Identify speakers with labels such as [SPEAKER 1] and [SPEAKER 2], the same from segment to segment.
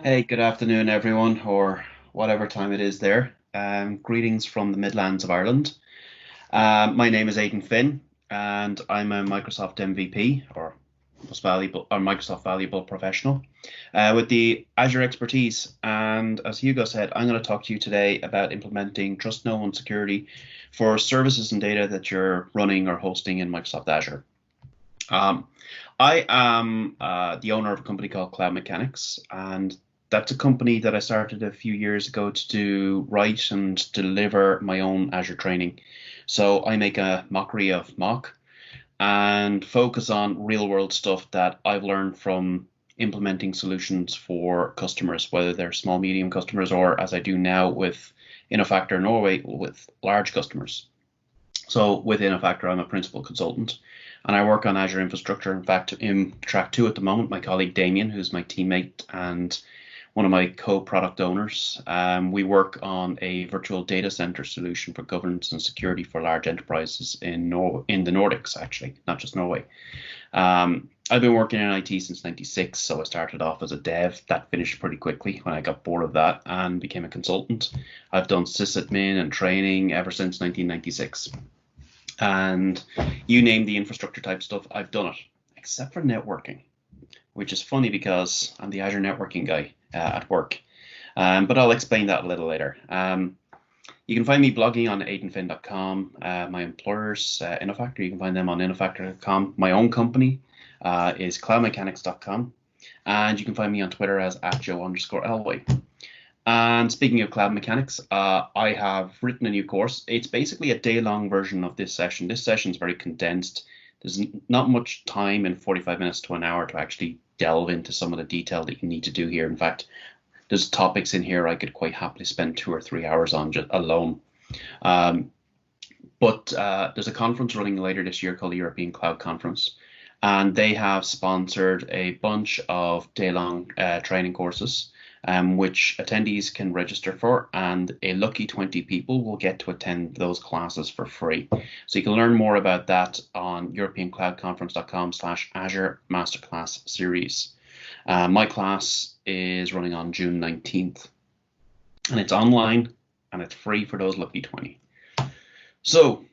[SPEAKER 1] Hey, good afternoon, everyone, or whatever time it is there. Greetings from the Midlands of Ireland. My name is Aidan Finn, and I'm a Microsoft MVP, or most valuable, or Microsoft Valuable Professional, with the Azure expertise. And as Hugo said, I'm going to talk to you today about implementing Trust No One security for services and data that you're running or hosting in Microsoft Azure. Um, I am the owner of a company called Cloud Mechanics, and that's a company that I started a few years ago to write and deliver my own Azure training. So I make a mockery of mock and focus on real world stuff that I've learned from implementing solutions for customers, whether they're small, medium customers, or as I do now with InnoFactor Norway with large customers. So with InnoFactor, I'm a principal consultant and I work on Azure infrastructure. In fact, in track two at the moment, my colleague Damien, who's my teammate and one of my co-product owners, we work on a virtual data center solution for governance and security for large enterprises in the Nordics, actually, not just Norway. I've been working in IT since '96, so I started off as a dev. That finished pretty quickly when I got bored of that and became a consultant. I've done sysadmin and training ever since 1996. And you name the infrastructure type stuff, I've done it, except for networking, which is funny because I'm the Azure networking guy at work. But I'll explain that a little later. You can find me blogging on aidanfin.com. My employers, InnoFactor, you can find them on innofactor.com. My own company is cloudmechanics.com. And you can find me on Twitter as @Joe_Elway. And speaking of cloud mechanics, I have written a new course. It's basically a day-long version of this session. This session is very condensed. There's not much time in 45 minutes to an hour to actually delve into some of the detail that you need to do here. In fact, there's topics in here I could quite happily spend 2 or 3 hours on just alone. But there's a conference running later this year called the European Cloud Conference, and they have sponsored a bunch of day-long training courses, which attendees can register for, and a lucky 20 people will get to attend those classes for free. So you can learn more about that on europeancloudconference.com/Azure Masterclass series. My class is running on June 19th, and it's online and it's free for those lucky 20. So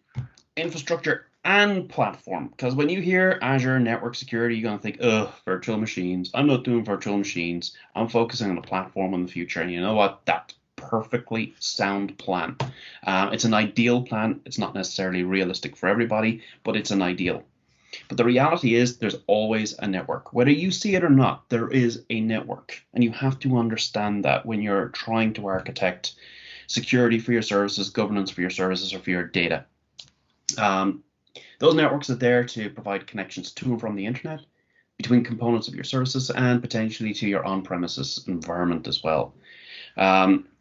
[SPEAKER 1] infrastructure and platform, because when you hear Azure network security, you're going to think, ugh, virtual machines. I'm not doing virtual machines. I'm focusing on the platform in the future. And you know what? That's perfectly sound plan. It's an ideal plan. It's not necessarily realistic for everybody, but it's an ideal. But the reality is there's always a network. Whether you see it or not, there is a network. And you have to understand that when you're trying to architect security for your services, governance for your services, or for your data. Those networks are there to provide connections to and from the internet, between components of your services, and potentially to your on-premises environment as well.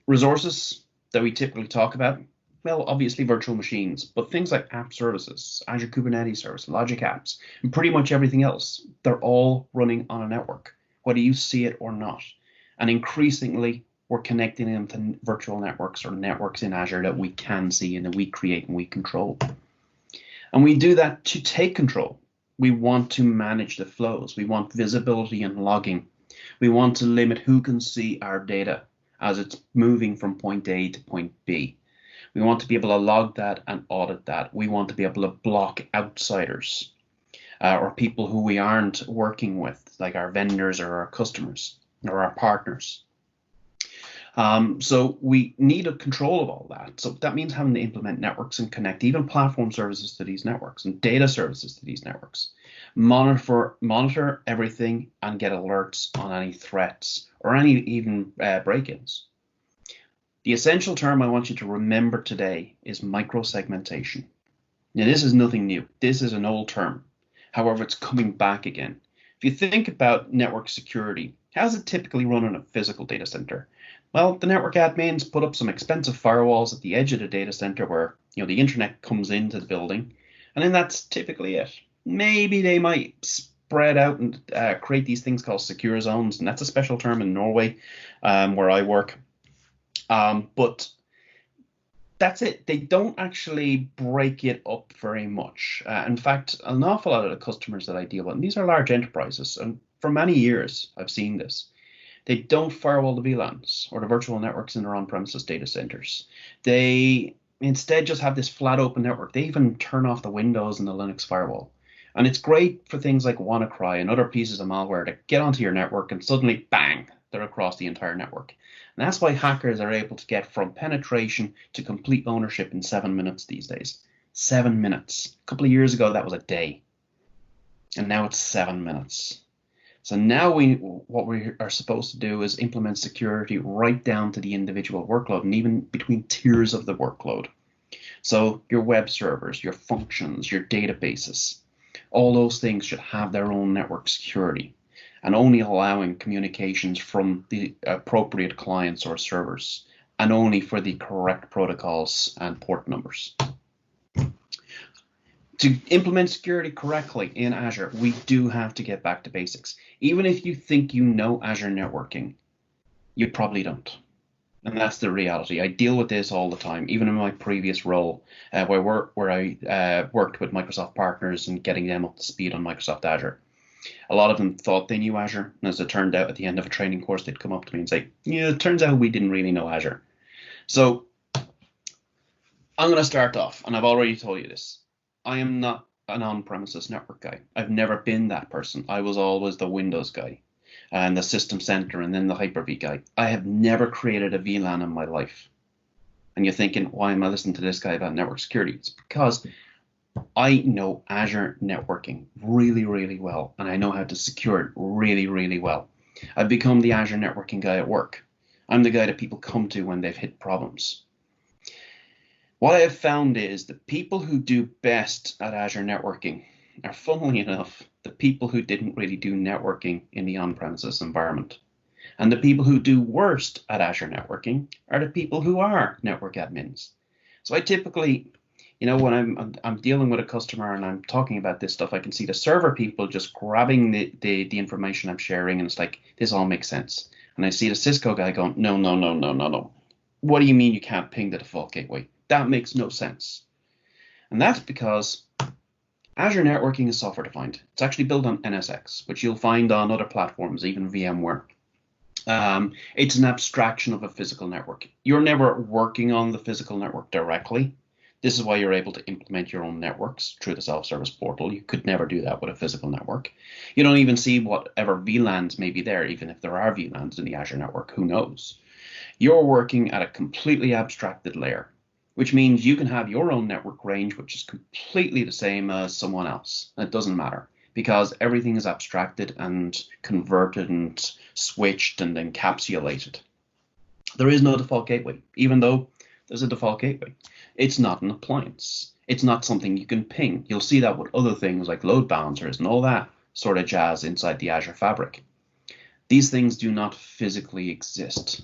[SPEAKER 1] Resources that we typically talk about, well, obviously virtual machines, but things like app services, Azure Kubernetes Service, Logic Apps, and pretty much everything else, they're all running on a network, whether you see it or not. And increasingly, we're connecting them to virtual networks or networks in Azure that we can see and that we create and we control. And we do that to take control. We want to manage the flows. We want visibility and logging. We want to limit who can see our data as it's moving from point A to point B. We want to be able to log that and audit that. We want to be able to block outsiders or people who we aren't working with, like our vendors or our customers or our partners. So we need a control of all that. So that means having to implement networks and connect even platform services to these networks and data services to these networks. Monitor everything and get alerts on any threats or any even break-ins. The essential term I want you to remember today is micro-segmentation. Now, this is nothing new. This is an old term. However, it's coming back again. If you think about network security, how does it typically run in a physical data center? Well, the network admins put up some expensive firewalls at the edge of the data center where the internet comes into the building, and then that's typically it. Maybe they might spread out and create these things called secure zones, and that's a special term in Norway where I work. But that's it. They don't actually break it up very much. In fact, an awful lot of the customers that I deal with, and these are large enterprises, and for many years I've seen this, They don't firewall the VLANs or the virtual networks in their on-premises data centers. They instead just have this flat open network. They even turn off the Windows and the Linux firewall. And it's great for things like WannaCry and other pieces of malware that get onto your network and suddenly, bang, they're across the entire network. And that's why hackers are able to get from penetration to complete ownership in 7 minutes these days. 7 minutes. A couple of years ago, that was a day. And now it's 7 minutes. So now what we are supposed to do is implement security right down to the individual workload and even between tiers of the workload. So your web servers, your functions, your databases, all those things should have their own network security and only allowing communications from the appropriate clients or servers and only for the correct protocols and port numbers. To implement security correctly in Azure, we do have to get back to basics. Even if you think you know Azure networking, you probably don't. And that's the reality. I deal with this all the time, even in my previous role where I worked with Microsoft partners and getting them up to speed on Microsoft Azure. A lot of them thought they knew Azure. And as it turned out, at the end of a training course, they'd come up to me and say, yeah, it turns out we didn't really know Azure. So I'm going to start off, and I've already told you this. I am not an on-premises network guy. I've never been that person. I was always the Windows guy and the System Center and then the Hyper-V guy. I have never created a VLAN in my life. And you're thinking, why am I listening to this guy about network security? It's because I know Azure networking really, really well, and I know how to secure it really, really well. I've become the Azure networking guy at work. I'm the guy that people come to when they've hit problems. What I have found is the people who do best at Azure networking are, funnily enough, the people who didn't really do networking in the on-premises environment. And the people who do worst at Azure networking are the people who are network admins. So I typically, when I'm dealing with a customer and I'm talking about this stuff, I can see the server people just grabbing the information I'm sharing, and it's like, this all makes sense. And I see the Cisco guy going, no. What do you mean you can't ping the default gateway? That makes no sense. And that's because Azure networking is software defined. It's actually built on NSX, which you'll find on other platforms, even VMware. It's an abstraction of a physical network. You're never working on the physical network directly. This is why you're able to implement your own networks through the self-service portal. You could never do that with a physical network. You don't even see whatever VLANs may be there, even if there are VLANs in the Azure network. Who knows? You're working at a completely abstracted layer, which means you can have your own network range, which is completely the same as someone else. It doesn't matter because everything is abstracted and converted and switched and encapsulated. There is no default gateway, even though there's a default gateway. It's not an appliance. It's not something you can ping. You'll see that with other things like load balancers and all that sort of jazz inside the Azure fabric. These things do not physically exist.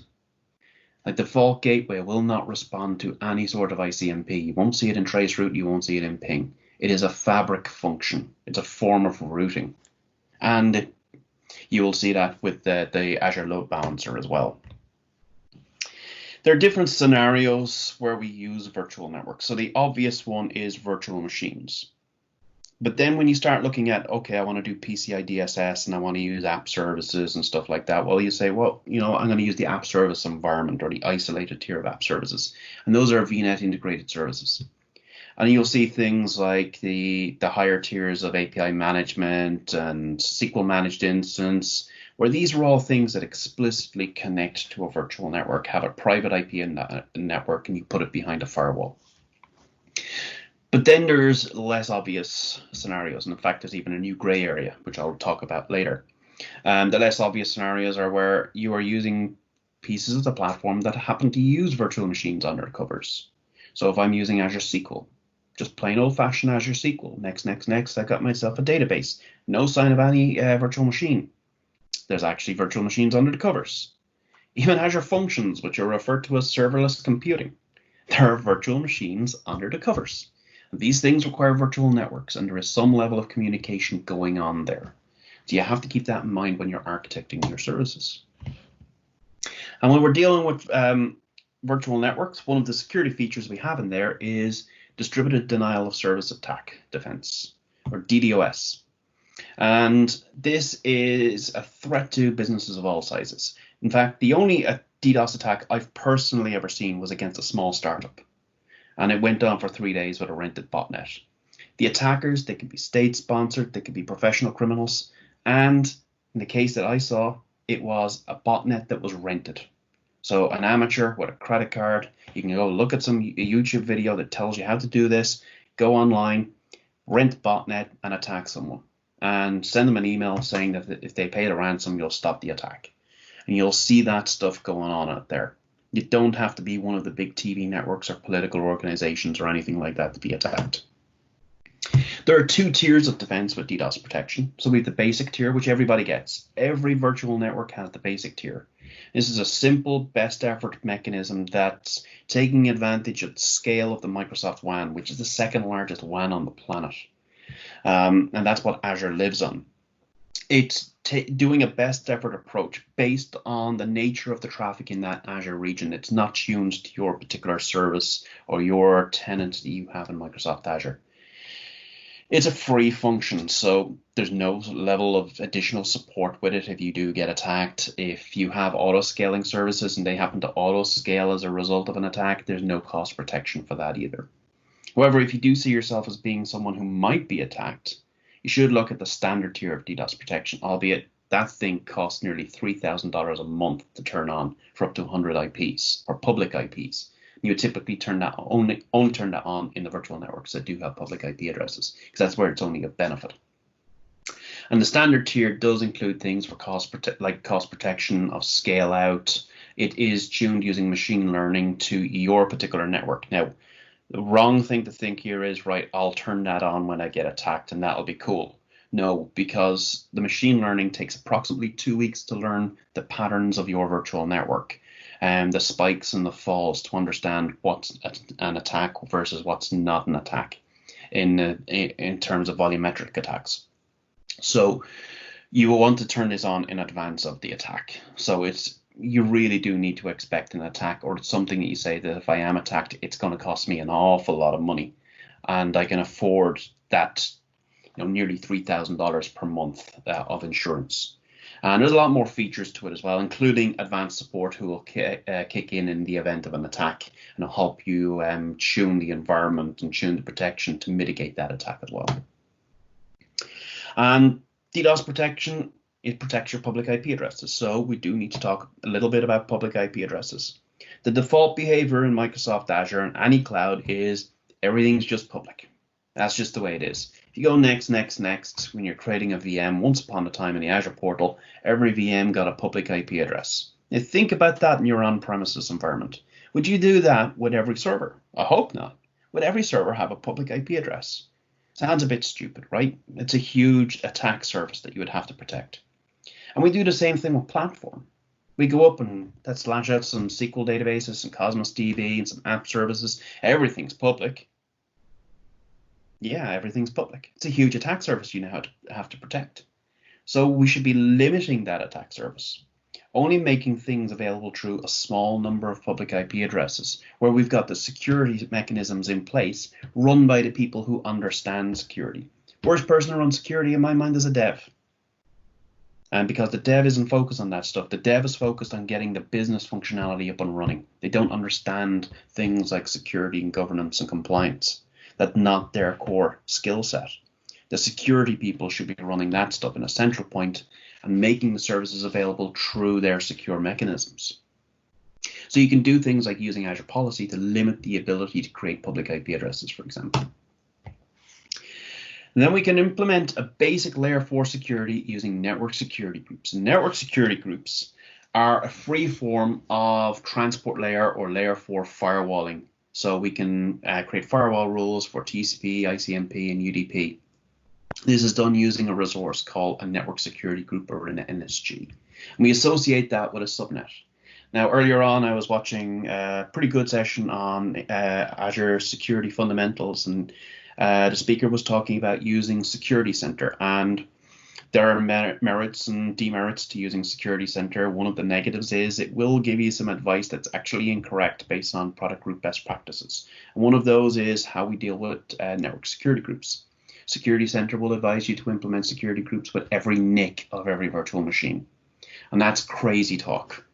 [SPEAKER 1] A default gateway will not respond to any sort of ICMP. You won't see it in traceroute. You won't see it in ping. It is a fabric function. It's a form of routing. And you will see that with the Azure Load Balancer as well. There are different scenarios where we use virtual networks. So the obvious one is virtual machines. But then when you start looking at, okay, I want to do PCI DSS and I want to use app services and stuff like that, well, you say, well, I'm going to use the app service environment or the isolated tier of app services. And those are VNet integrated services. And you'll see things like the higher tiers of API management and SQL managed instance, where these are all things that explicitly connect to a virtual network, have a private IP network, and you put it behind a firewall. But then there's less obvious scenarios. And in fact, there's even a new gray area, which I'll talk about later. The less obvious scenarios are where you are using pieces of the platform that happen to use virtual machines under the covers. So if I'm using Azure SQL, just plain old-fashioned Azure SQL, next, I got myself a database. No sign of any virtual machine. There's actually virtual machines under the covers. Even Azure Functions, which are referred to as serverless computing, there are virtual machines under the covers. These things require virtual networks, and there is some level of communication going on there. So you have to keep that in mind when you're architecting your services. And when we're dealing with virtual networks, one of the security features we have in there is distributed denial of service attack defense, or DDoS. And this is a threat to businesses of all sizes. In fact, the only DDoS attack I've personally ever seen was against a small startup, and it went on for 3 days with a rented botnet. The attackers, they can be state-sponsored, they can be professional criminals, and in the case that I saw, it was a botnet that was rented. So an amateur with a credit card, you can go look at some YouTube video that tells you how to do this, go online, rent botnet, and attack someone. And send them an email saying that if they pay the ransom, you'll stop the attack. And you'll see that stuff going on out there. You don't have to be one of the big TV networks or political organizations or anything like that to be attacked. There are 2 tiers of defense with DDoS protection. So we have the basic tier, which everybody gets. Every virtual network has the basic tier. This is a simple best effort mechanism that's taking advantage of the scale of the Microsoft WAN, which is the second largest WAN on the planet. And that's what Azure lives on. It's doing a best effort approach based on the nature of the traffic in that Azure region. It's not tuned to your particular service or your tenant that you have in Microsoft Azure. It's a free function, so there's no level of additional support with it if you do get attacked. If you have auto-scaling services and they happen to auto-scale as a result of an attack, there's no cost protection for that either. However, if you do see yourself as being someone who might be attacked, you should look at the standard tier of DDoS protection, albeit that thing costs nearly $3,000 a month to turn on for up to 100 IPs, or public IPs. You would typically turn that only turn that on in the virtual networks that do have public IP addresses, because that's where it's only a benefit. And the standard tier does include things for cost protection of scale out. It is tuned using machine learning to your particular network. Now, the wrong thing to think here is, right, I'll turn that on when I get attacked and that'll be cool. No, because the machine learning takes approximately 2 weeks to learn the patterns of your virtual network and the spikes and the falls to understand what's an attack versus what's not an attack in terms of volumetric attacks. So you will want to turn this on in advance of the attack. So you really do need to expect an attack, or something that you say that if I am attacked, it's going to cost me an awful lot of money, and I can afford that, nearly $3,000 per month of insurance. And there's a lot more features to it as well, including advanced support who will kick in the event of an attack and help you tune the environment and tune the protection to mitigate that attack as well. And DDoS protection, it protects your public IP addresses. So we do need to talk a little bit about public IP addresses. The default behavior in Microsoft Azure and any cloud is everything's just public. That's just the way it is. If you go next, when you're creating a VM, once upon a time in the Azure portal, every VM got a public IP address. Now think about that in your on-premises environment. Would you do that with every server? I hope not. Would every server have a public IP address? Sounds a bit stupid, right? It's a huge attack surface that you would have to protect. And we do the same thing with platform. We go up and slash out some SQL databases, some Cosmos DB, and some app services. Everything's public. Yeah, everything's public. It's a huge attack surface you now have to protect. So we should be limiting that attack surface, only making things available through a small number of public IP addresses, where we've got the security mechanisms in place run by the people who understand security. Worst person to run security in my mind is a dev. And because the dev isn't focused on that stuff, the dev is focused on getting the business functionality up and running. They don't understand things like security and governance and compliance. That's not their core skill set. The security people should be running that stuff in a central point and making the services available through their secure mechanisms. So you can do things like using Azure Policy to limit the ability to create public IP addresses, for example. And then we can implement a basic layer 4 security using network security groups. And network security groups are a free form of transport layer or layer 4 firewalling. So we can create firewall rules for TCP, ICMP, and UDP. This is done using a resource called a network security group, or an NSG. And we associate that with a subnet. Now, earlier on, I was watching a pretty good session on Azure security fundamentals, and the speaker was talking about using Security Center. And there are merits and demerits to using Security Center. One of the negatives is it will give you some advice that's actually incorrect based on product group best practices. And one of those is how we deal with network security groups. Security Center will advise you to implement security groups with every NIC of every virtual machine. And that's crazy talk.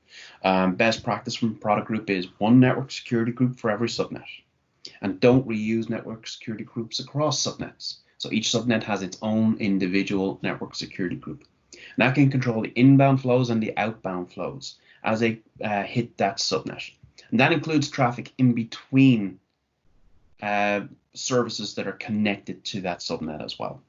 [SPEAKER 1] Best practice from product group is one network security group for every subnet. And don't reuse network security groups across subnets. So each subnet has its own individual network security group. And that can control the inbound flows and the outbound flows as they hit that subnet. And that includes traffic in between services that are connected to that subnet as well.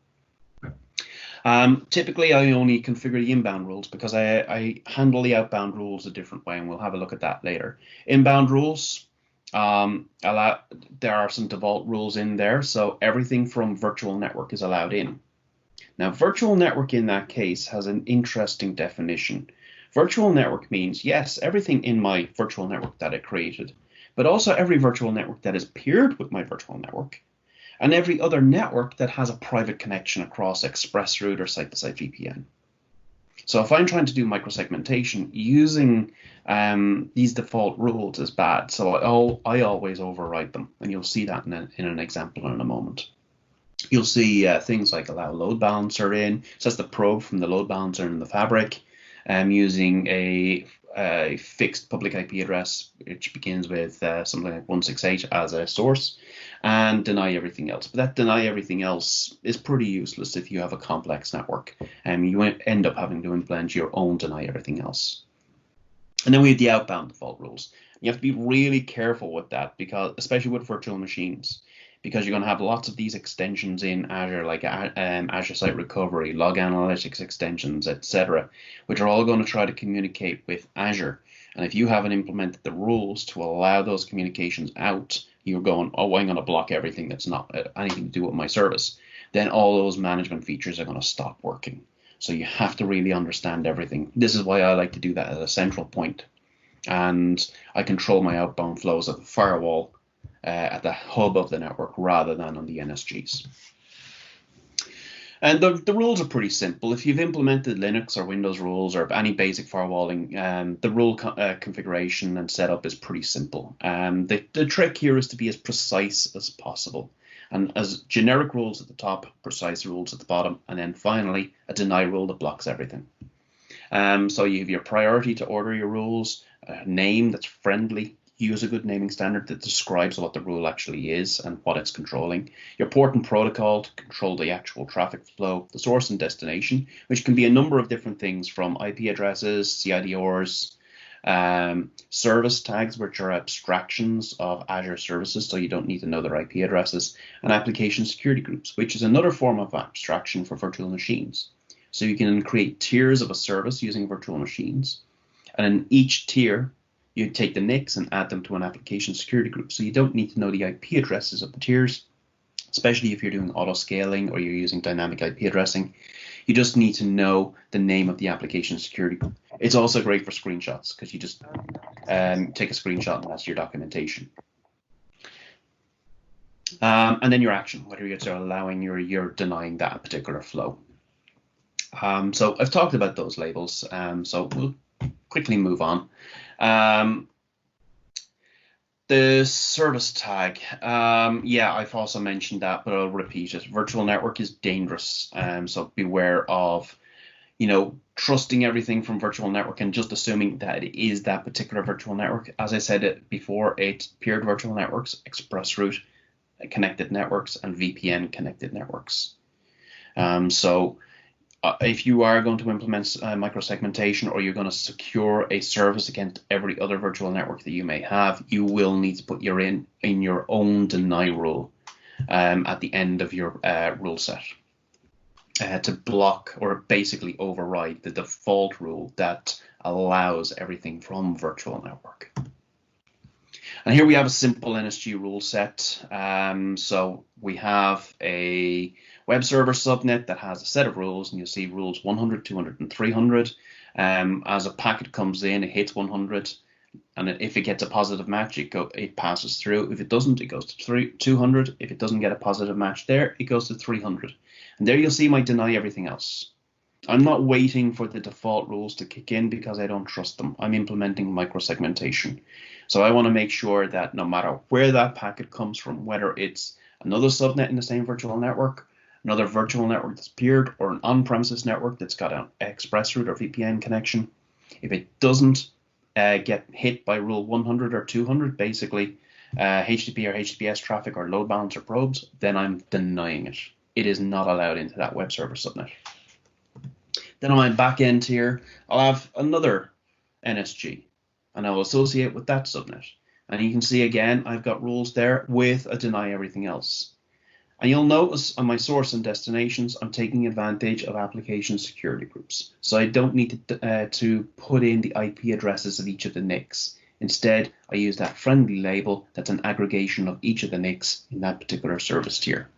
[SPEAKER 1] Typically, I only configure the inbound rules because I handle the outbound rules a different way, and we'll have a look at that later. Inbound rules, there are some default rules in there, so everything from virtual network is allowed in. Now, virtual network in that case has an interesting definition. Virtual network means, yes, everything in my virtual network that I created, but also every virtual network that is paired with my virtual network, and every other network that has a private connection across ExpressRoute or site-to-site VPN. So if I'm trying to do micro-segmentation, using these default rules is bad. So I always override them, and you'll see that in an example in a moment. You'll see things like allow load balancer in. So that's the probe from the load balancer in the fabric, using a fixed public IP address, which begins with something like 168 as a source, and deny everything else. But that deny everything else is pretty useless if you have a complex network, and you end up having to implement your own deny everything else. And then we have the outbound default rules. You have to be really careful with that, because especially with virtual machines, because you're going to have lots of these extensions in Azure, like Azure Site Recovery, log analytics extensions, etc., which are all going to try to communicate with Azure. And if you haven't implemented the rules to allow those communications out, you're going, oh, I'm going to block everything that's not anything to do with my service. Then all those management features are going to stop working. So you have to really understand everything. This is why I like to do that at a central point. And I control my outbound flows at the firewall, at the hub of the network, rather than on the NSGs. And the rules are pretty simple. If you've implemented Linux or Windows rules or any basic firewalling, the rule configuration and setup is pretty simple. The trick here is to be as precise as possible. And as generic rules at the top, precise rules at the bottom, and then finally a deny rule that blocks everything. So you have your priority to order your rules, a name that's friendly. Use a good naming standard that describes what the rule actually is and what it's controlling. Your port and protocol to control the actual traffic flow, the source and destination, which can be a number of different things from IP addresses, CIDRs, service tags, which are abstractions of Azure services, so you don't need to know their IP addresses, and application security groups, which is another form of abstraction for virtual machines. So you can create tiers of a service using virtual machines, and in each tier, you take the NICs and add them to an application security group. So you don't need to know the IP addresses of the tiers, especially if you're doing auto scaling or you're using dynamic IP addressing. You just need to know the name of the application security group. It's also great for screenshots because you just take a screenshot and that's your documentation. And then your action, whether you're allowing or you're denying that particular flow. So I've talked about those labels, so we'll quickly move on. The service tag, yeah, I've also mentioned that, but I'll repeat it. Virtual network is dangerous, so beware of, trusting everything from virtual network and just assuming that it is that particular virtual network. As I said it before, it's paired virtual networks, ExpressRoute connected networks, and VPN connected networks. If you are going to implement micro-segmentation or you're going to secure a service against every other virtual network that you may have, you will need to put in your own deny rule at the end of your rule set to block or basically override the default rule that allows everything from virtual network. And here we have a simple NSG rule set. So we have a web server subnet that has a set of rules, and you'll see rules 100, 200, and 300. As a packet comes in, it hits 100, and if it gets a positive match, it passes through. If it doesn't, it goes to 200. If it doesn't get a positive match there, it goes to 300. And there you'll see my deny everything else. I'm not waiting for the default rules to kick in because I don't trust them. I'm implementing micro-segmentation. So I want to make sure that no matter where that packet comes from, whether it's another subnet in the same virtual network, another virtual network that's paired, or an on-premises network that's got an ExpressRoute or VPN connection, if it doesn't get hit by rule 100 or 200, basically HTTP or HTTPS traffic or load balancer probes, then I'm denying it. It is not allowed into that web server subnet. Then on my back end here, I'll have another NSG, and I'll associate with that subnet. And you can see again, I've got rules there with a deny everything else. And you'll notice on my source and destinations, I'm taking advantage of application security groups. So I don't need to put in the IP addresses of each of the NICs. Instead, I use that friendly label that's an aggregation of each of the NICs in that particular service tier.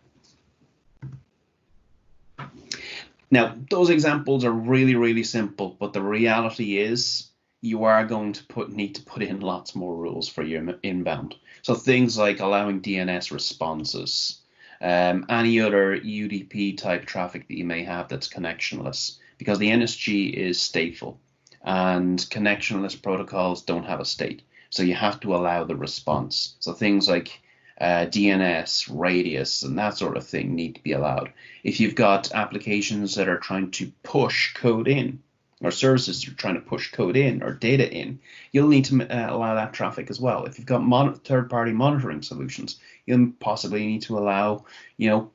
[SPEAKER 1] Now, those examples are really, really simple, but the reality is you are going to need to put in lots more rules for your inbound. So things like allowing DNS responses, any other UDP type traffic that you may have that's connectionless, because the NSG is stateful and connectionless protocols don't have a state. So you have to allow the response. So things like DNS, radius, and that sort of thing need to be allowed. If you've got applications that are trying to push code in, or services that are trying to push code in or data in, you'll need to allow that traffic as well. If you've got third-party monitoring solutions, you'll possibly need to allow, the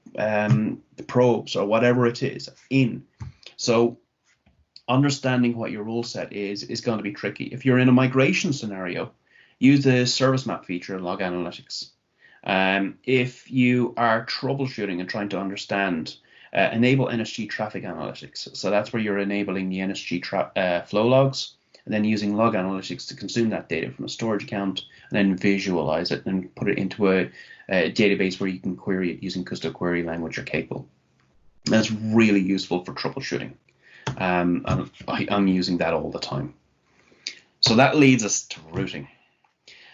[SPEAKER 1] probes or whatever it is in. So understanding what your rule set is going to be tricky. If you're in a migration scenario, use the service map feature in log analytics. If you are troubleshooting and trying to understand, enable NSG traffic analytics. So that's where you're enabling the NSG flow logs and then using log analytics to consume that data from a storage account and then visualize it and put it into a database where you can query it using custom query language or Capable. That's really useful for troubleshooting. And I'm using that all the time. So that leads us to routing.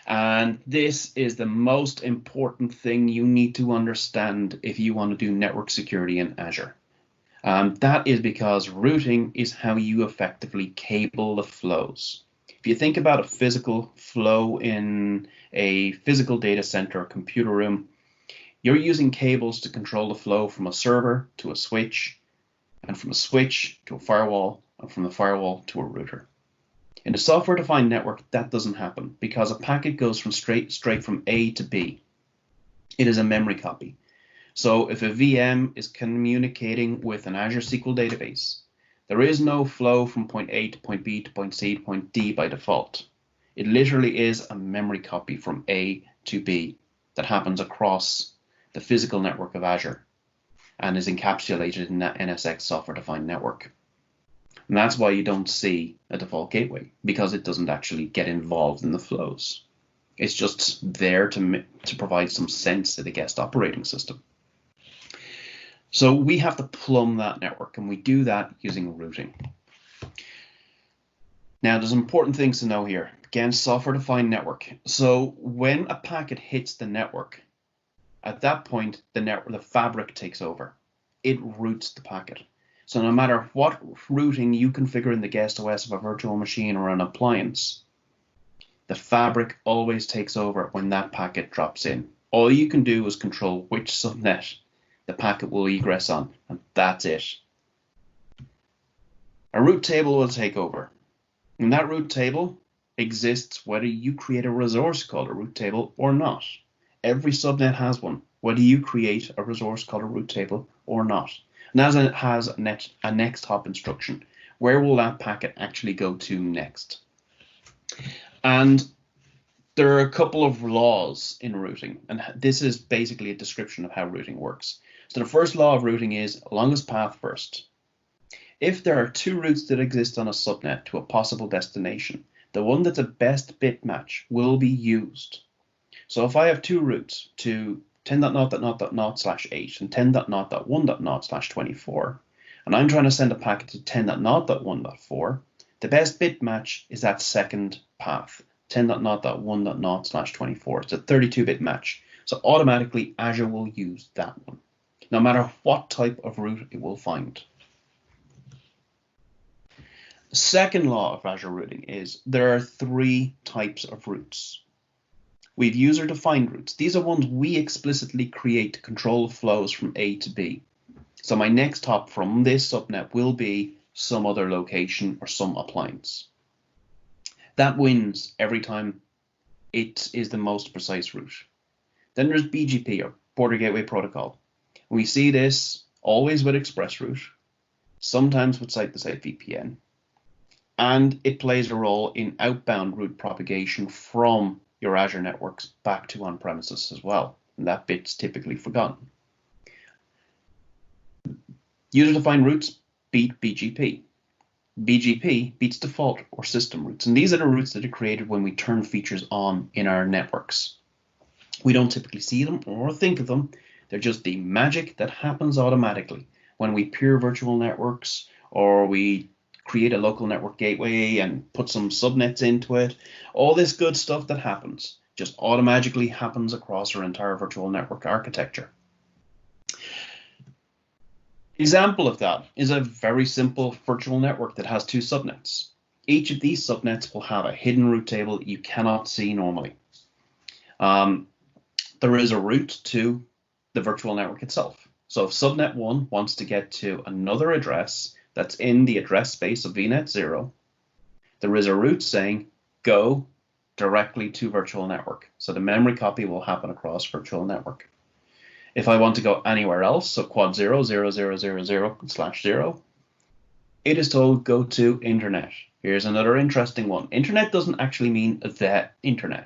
[SPEAKER 1] And this is the most important thing you need to understand if you want to do network security in Azure. That is because routing is how you effectively cable the flows. If you think about a physical flow in a physical data center or computer room, you're using cables to control the flow from a server to a switch, and from a switch to a firewall, and from the firewall to a router. In a software-defined network, that doesn't happen because a packet goes from straight from A to B. It is a memory copy. So if a VM is communicating with an Azure SQL database, there is no flow from point A to point B to point C to point D by default. It literally is a memory copy from A to B that happens across the physical network of Azure and is encapsulated in that NSX software-defined network. And that's why you don't see a default gateway, because it doesn't actually get involved in the flows. It's just there to provide some sense to the guest operating system. So we have to plumb that network, and we do that using routing. Now, there's important things to know here. Again, software-defined network. So when a packet hits the network, at that point, the fabric takes over. It routes the packet. So no matter what routing you configure in the guest OS of a virtual machine or an appliance, the fabric always takes over when that packet drops in. All you can do is control which subnet the packet will egress on, and that's it. A route table will take over. And that route table exists whether you create a resource called a route table or not. Every subnet has one, whether you create a resource called a route table or not. And as it has a next hop instruction, where will that packet actually go to next? And there are a couple of laws in routing, and this is basically a description of how routing works. So the first law of routing is longest path first. If there are two routes that exist on a subnet to a possible destination, the one that's a best bit match will be used. So if I have two routes to 10.0.0.0/8 and 10.0.1.0/24, and I'm trying to send a packet to 10.0.1.4, the best bit match is that second path, 10.0.1.0/24. It's a 32-bit match. So automatically Azure will use that one, no matter what type of route it will find. The second law of Azure routing is there are three types of routes. We have user-defined routes. These are ones we explicitly create to control flows from A to B. So my next hop from this subnet will be some other location or some appliance. That wins every time it is the most precise route. Then there's BGP, or Border Gateway Protocol. We see this always with ExpressRoute, sometimes with site-to-site VPN, and it plays a role in outbound route propagation from your Azure networks back to on-premises as well, and that bit's typically forgotten. User-defined routes beat BGP. BGP beats default or system routes, and these are the routes that are created when we turn features on in our networks. We don't typically see them or think of them. They're just the magic that happens automatically when we peer virtual networks, or we create a local network gateway and put some subnets into it. All this good stuff that happens just automatically happens across our entire virtual network architecture. Example of that is a very simple virtual network that has two subnets. Each of these subnets will have a hidden route table that you cannot see normally. There is a route to the virtual network itself. So if subnet 1 wants to get to another address that's in the address space of VNet 0, there is a route saying go directly to virtual network. So the memory copy will happen across virtual network. If I want to go anywhere else, so quad 0, 0, 0, 0, 0, /0, it is told go to internet. Here's another interesting one. Internet doesn't actually mean the internet.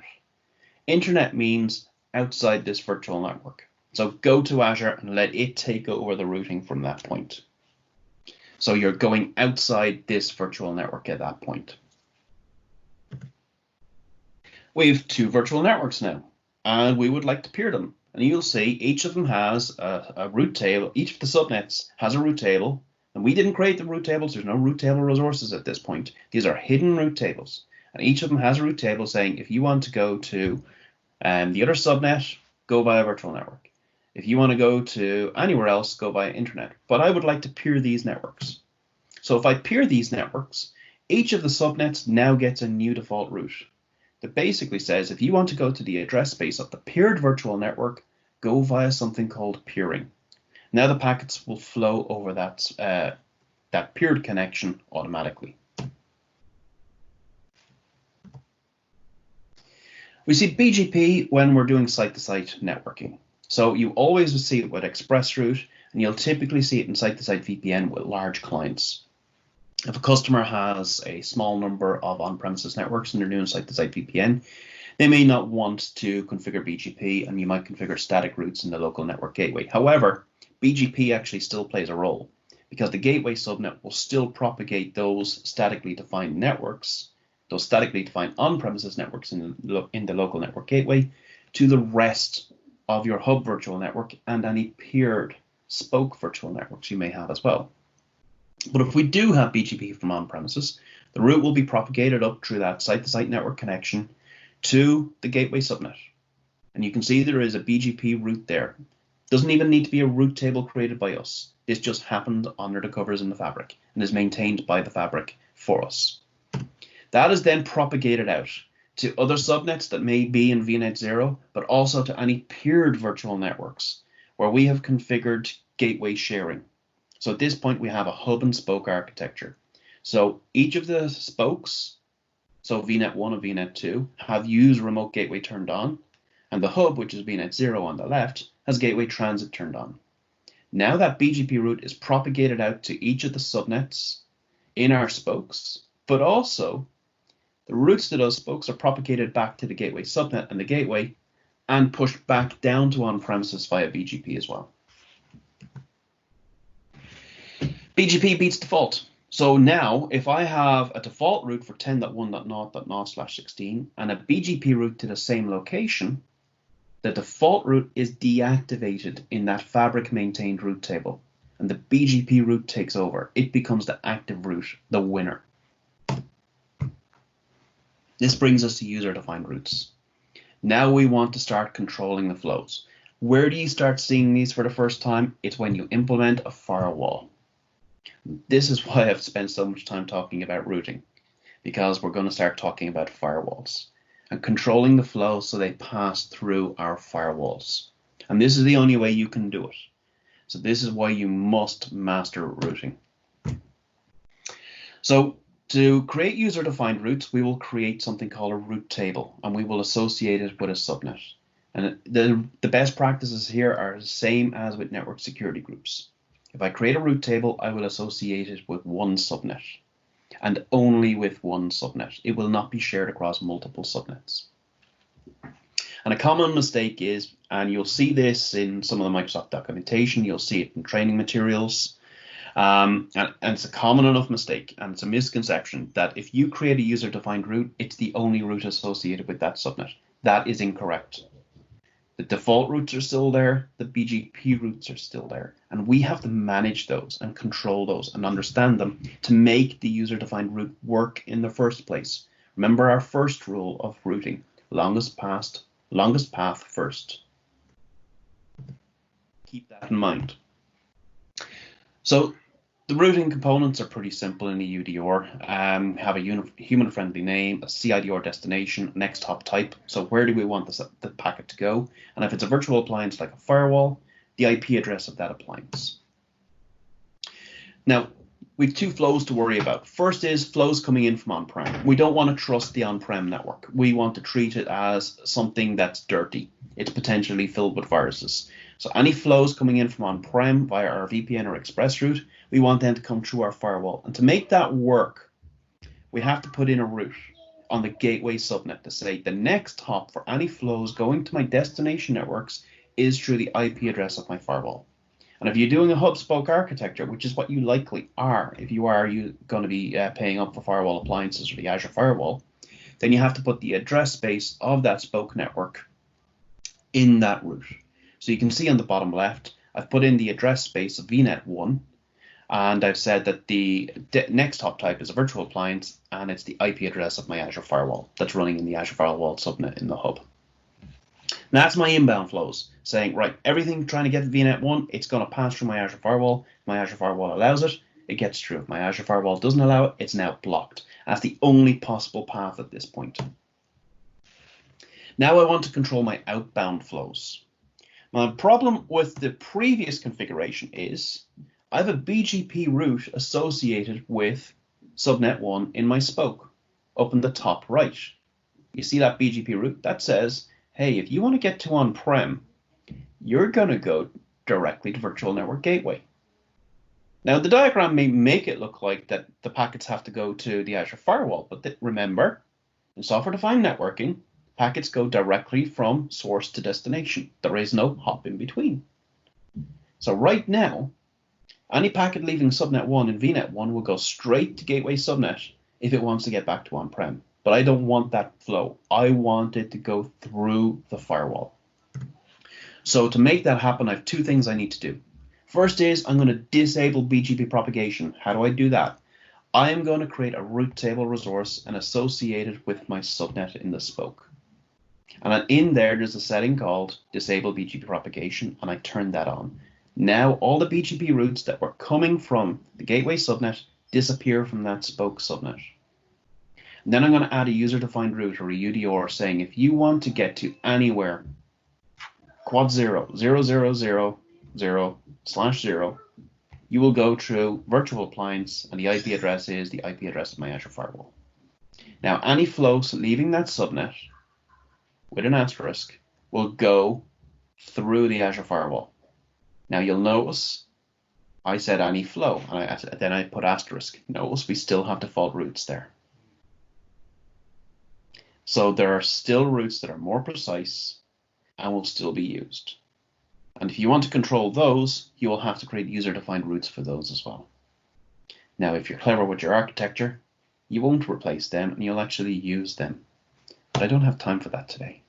[SPEAKER 1] Internet means outside this virtual network. So go to Azure and let it take over the routing from that point. So you're going outside this virtual network at that point. We have two virtual networks now, and we would like to peer them. And you'll see each of them has a route table. Each of the subnets has a route table. And we didn't create the route tables. There's no route table resources at this point. These are hidden route tables. And each of them has a route table saying if you want to go to the other subnet, go via virtual network. If you want to go to anywhere else, go via internet. But I would like to peer these networks. So if I peer these networks, each of the subnets now gets a new default route that basically says if you want to go to the address space of the peered virtual network, go via something called peering. Now the packets will flow over that peered connection automatically. We see BGP when we're doing site-to-site networking. So you always see it with ExpressRoute, and you'll typically see it in site-to-site VPN with large clients. If a customer has a small number of on-premises networks and they're doing site-to-site VPN, they may not want to configure BGP, and you might configure static routes in the local network gateway. However, BGP actually still plays a role because the gateway subnet will still propagate those statically defined networks, those statically defined on-premises networks in the local network gateway to the rest of your hub virtual network and any peered spoke virtual networks you may have as well. But if we do have BGP from on-premises, the route will be propagated up through that site-to-site network connection to the gateway subnet. And you can see there is a BGP route there. Doesn't even need to be a route table created by us. This just happened under the covers in the fabric and is maintained by the fabric for us. That is then propagated out to other subnets that may be in VNet 0, but also to any peered virtual networks where we have configured gateway sharing. So at this point, we have a hub and spoke architecture. So each of the spokes, so VNet 1 and VNet 2, have use remote gateway turned on, and the hub, which is VNet 0 on the left, has gateway transit turned on. Now that BGP route is propagated out to each of the subnets in our spokes, but also the routes to those spokes are propagated back to the gateway subnet and the gateway and pushed back down to on-premises via BGP as well. BGP beats default. So now if I have a default route for 10.1.0.0/16 and a BGP route to the same location, the default route is deactivated in that fabric maintained route table and the BGP route takes over. It becomes the active route, the winner. This brings us to user-defined routes. Now we want to start controlling the flows. Where do you start seeing these for the first time? It's when you implement a firewall. This is why I've spent so much time talking about routing, because we're going to start talking about firewalls and controlling the flow so they pass through our firewalls. And this is the only way you can do it. So this is why you must master routing. So To create user-defined routes, we will create something called a route table, and we will associate it with a subnet. And the best practices here are the same as with network security groups. If I create a route table, I will associate it with one subnet, and only with one subnet. It will not be shared across multiple subnets. And a common mistake is, and you'll see this in some of the Microsoft documentation, you'll see it in training materials, and it's a common enough mistake, and it's a misconception that if you create a user-defined route, it's the only route associated with that subnet. That is incorrect. The default routes are still there, the BGP routes are still there, and we have to manage those and control those and understand them to make the user-defined route work in the first place. Remember our first rule of routing, longest path first. Keep that in mind. So the routing components are pretty simple in a UDR. Have a human-friendly name, a CIDR destination, next hop type. So where do we want the packet to go? And if it's a virtual appliance like a firewall, the IP address of that appliance. Now, we have two flows to worry about. First is flows coming in from on-prem. We don't want to trust the on-prem network. We want to treat it as something that's dirty. It's potentially filled with viruses. So any flows coming in from on-prem via our VPN or express route, we want them to come through our firewall. And to make that work, we have to put in a route on the gateway subnet to say the next hop for any flows going to my destination networks is through the IP address of my firewall. And if you're doing a hub-spoke architecture, which is what you likely are, if you are going to be paying up for firewall appliances or the Azure Firewall, then you have to put the address space of that spoke network in that route. So you can see on the bottom left, I've put in the address space of VNet 1, and I've said that the next hop type is a virtual appliance, and it's the IP address of my Azure Firewall that's running in the Azure Firewall subnet in the hub. Now that's my inbound flows, saying, right, everything trying to get to VNet 1, it's going to pass through my Azure Firewall. If my Azure Firewall allows it, it gets through. If my Azure Firewall doesn't allow it, it's now blocked. That's the only possible path at this point. Now I want to control my outbound flows. My problem with the previous configuration is I have a BGP route associated with subnet 1 in my spoke up in the top right. You see that BGP route? That says, hey, if you want to get to on-prem, you're going to go directly to Virtual Network Gateway. Now, the diagram may make it look like that the packets have to go to the Azure Firewall, but remember, in software-defined networking, packets go directly from source to destination. There is no hop in between. So right now, any packet leaving subnet 1 and VNet 1 will go straight to gateway subnet if it wants to get back to on-prem. But I don't want that flow. I want it to go through the firewall. So to make that happen, I have two things I need to do. First is I'm going to disable BGP propagation. How do I do that? I am going to create a route table resource and associate it with my subnet in the spoke. And then in there's a setting called disable BGP propagation, and I turn that on. Now all the BGP routes that were coming from the gateway subnet disappear from that spoke subnet. And then I'm going to add a user-defined route or a UDR saying if you want to get to anywhere quad 0, 0, 0, 0, 0, /0, you will go through virtual appliance, and the IP address is the IP address of my Azure Firewall. Now, any flows leaving that subnet with an asterisk will go through the Azure Firewall. Now, you'll notice I said any flow, and then I put asterisk. Notice we still have default routes there. So there are still routes that are more precise and will still be used. And if you want to control those, you will have to create user-defined routes for those as well. Now, if you're clever with your architecture, you won't replace them and you'll actually use them. But I don't have time for that today.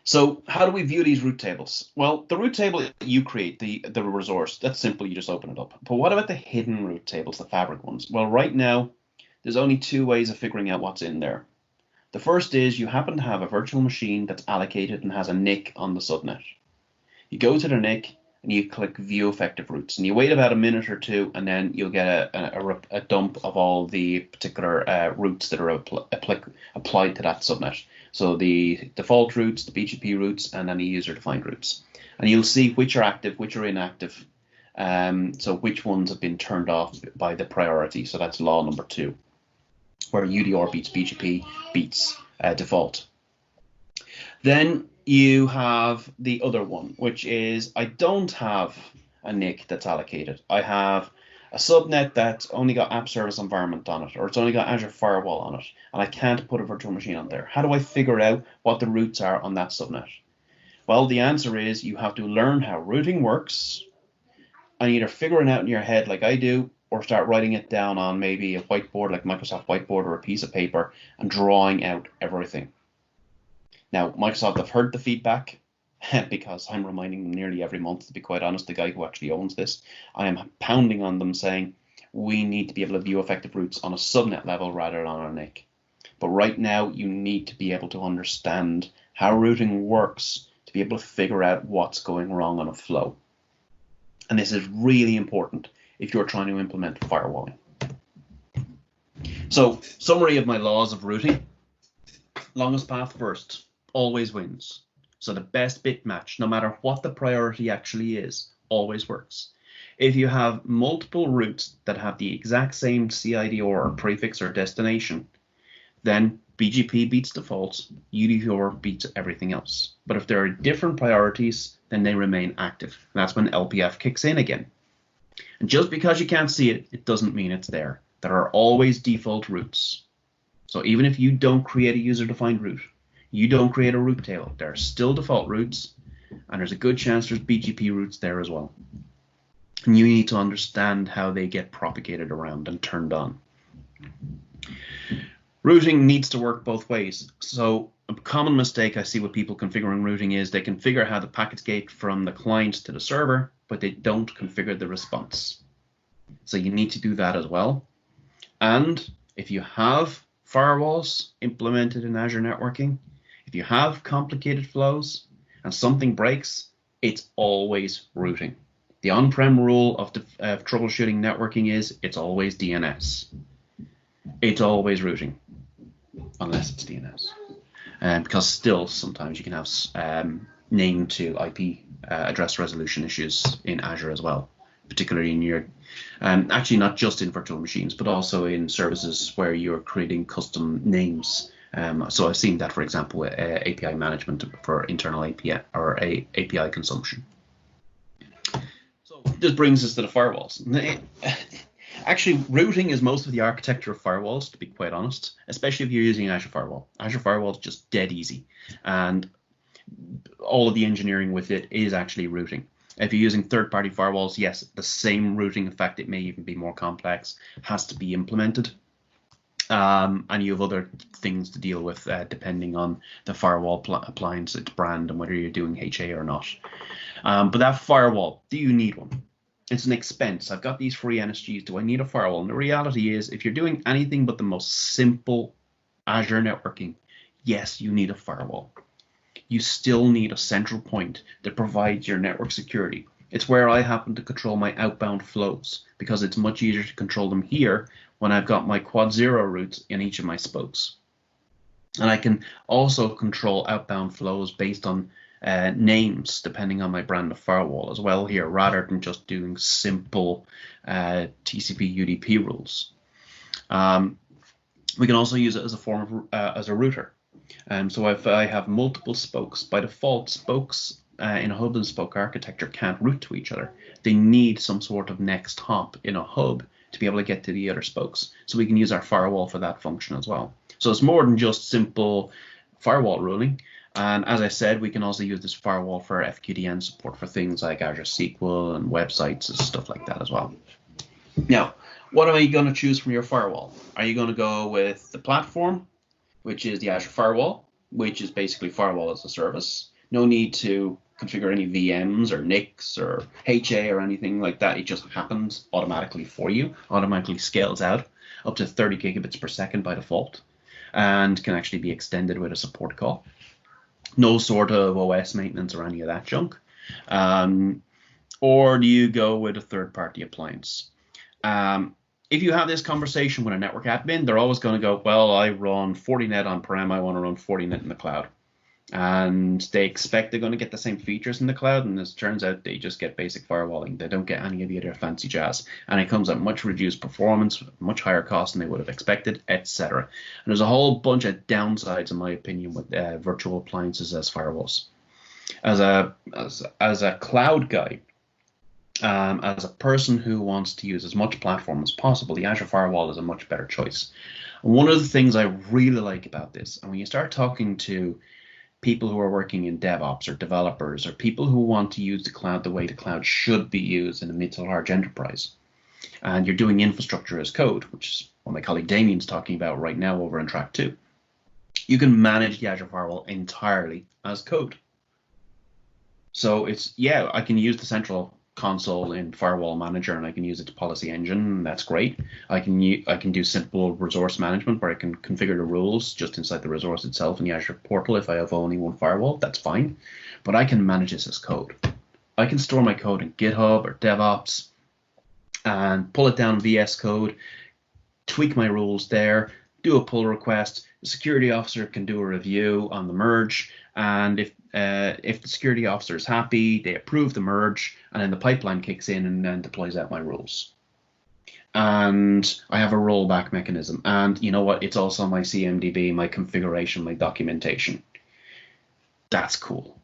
[SPEAKER 1] So how do we view these route tables? Well, the route table that you create, the resource, that's simple, you just open it up. But what about the hidden route tables, the fabric ones? Well, right now, there's only two ways of figuring out what's in there. The first is you happen to have a virtual machine that's allocated and has a NIC on the subnet. You go to the NIC and you click View Effective Routes, and you wait about a minute or two, and then you'll get a dump of all the particular routes that are applied to that subnet. So the default routes, the BGP routes, and any user-defined routes. And you'll see which are active, which are inactive. So which ones have been turned off by the priority? So that's law number 2, where UDR beats BGP beats default. Then you have the other one, which is I don't have a NIC that's allocated. I have a subnet that's only got app service environment on it, or it's only got Azure Firewall on it, and I can't put a virtual machine on there. How do I figure out what the routes are on that subnet? Well, the answer is you have to learn how routing works and either figure it out in your head like I do, or start writing it down on maybe a whiteboard like Microsoft Whiteboard or a piece of paper and drawing out everything. Now, Microsoft have heard the feedback because I'm reminding them nearly every month, to be quite honest, the guy who actually owns this. I am pounding on them saying we need to be able to view effective routes on a subnet level rather than on a NIC. But right now, you need to be able to understand how routing works to be able to figure out what's going wrong on a flow. And this is really important if you're trying to implement firewalling. So, summary of my laws of routing. Longest path first always wins. So the best bit match, no matter what the priority actually is, always works. If you have multiple routes that have the exact same CIDR or prefix or destination, then BGP beats default, UDR beats everything else. But if there are different priorities, then they remain active. And that's when LPF kicks in again. And just because you can't see it, it doesn't mean it's there. There are always default routes. So even if you don't create a user-defined route, you don't create a route tail, there are still default routes, and there's a good chance there's BGP routes there as well. And you need to understand how they get propagated around and turned on. Routing needs to work both ways. So a common mistake I see with people configuring routing is they configure how the packets gate from the client to the server, but they don't configure the response. So you need to do that as well. And if you have firewalls implemented in Azure networking, if you have complicated flows and something breaks, it's always routing. The on-prem rule of troubleshooting networking is it's always DNS. It's always routing, unless it's DNS. Because still, sometimes you can have name to IP address resolution issues in Azure as well, particularly in your, actually not just in virtual machines, but also in services where you're creating custom names. So I've seen that, for example, with API management for internal API or API consumption. So this brings us to the firewalls. Actually, routing is most of the architecture of firewalls, to be quite honest, especially if you're using Azure Firewall. Azure Firewall is just dead easy, and all of the engineering with it is actually routing. If you're using third-party firewalls, yes, the same routing. In fact, it may even be more complex, has to be implemented. And you have other things to deal with depending on the firewall appliance, its brand, and whether you're doing HA or not. But that firewall, do you need one? It's an expense. I've got these free NSGs. Do I need a firewall? And the reality is, if you're doing anything but the most simple Azure networking, yes, you need a firewall. You still need a central point that provides your network security. It's where I happen to control my outbound flows, because it's much easier to control them here when I've got my quad zero routes in each of my spokes. And I can also control outbound flows based on names, depending on my brand of firewall as well here, rather than just doing simple TCP UDP rules. We can also use it as a form of as a router. So if I have multiple spokes, by default, spokes in a hub and spoke architecture can't route to each other. They need some sort of next hop in a hub to be able to get to the other spokes. So we can use our firewall for that function as well. So it's more than just simple firewall ruling. And as I said, we can also use this firewall for FQDN support for things like Azure SQL and websites and stuff like that as well. Now, what are you going to choose from your firewall? Are you going to go with the platform, which is the Azure Firewall, which is basically firewall as a service? No need to configure any VMs or NICs or HA or anything like that. It just happens automatically for you, automatically scales out up to 30 gigabits per second by default, and can actually be extended with a support call. No sort of OS maintenance or any of that junk. Or do you go with a third-party appliance? If you have this conversation with a network admin, they're always going to go, well, I run Fortinet on-prem, I want to run Fortinet in the cloud. And they expect they're going to get the same features in the cloud, and as it turns out, they just get basic firewalling. They don't get any of the other fancy jazz, and it comes at much reduced performance, much higher cost than they would have expected, etc. And there's a whole bunch of downsides, in my opinion, with virtual appliances as firewalls. As a cloud guy, as a person who wants to use as much platform as possible, the Azure Firewall is a much better choice. And one of the things I really like about this, and when you start talking to people who are working in DevOps or developers or people who want to use the cloud the way the cloud should be used in a mid to large enterprise, and you're doing infrastructure as code, which is what my colleague Damien's talking about right now over in track 2, you can manage the Azure Firewall entirely as code. So it's, yeah, I can use the central console in Firewall Manager, and I can use its policy engine, and that's great. I can do simple resource management where I can configure the rules just inside the resource itself in the Azure portal if I have only one firewall. That's fine, but I can manage this as code. I can store my code in GitHub or DevOps and pull it down VS Code, tweak my rules there, do a pull request. The security officer can do a review on the merge, and if the security officer is happy, they approve the merge, and then the pipeline kicks in and then deploys out my rules. And I have a rollback mechanism. And you know what? It's also my CMDB, my configuration, my documentation. That's cool.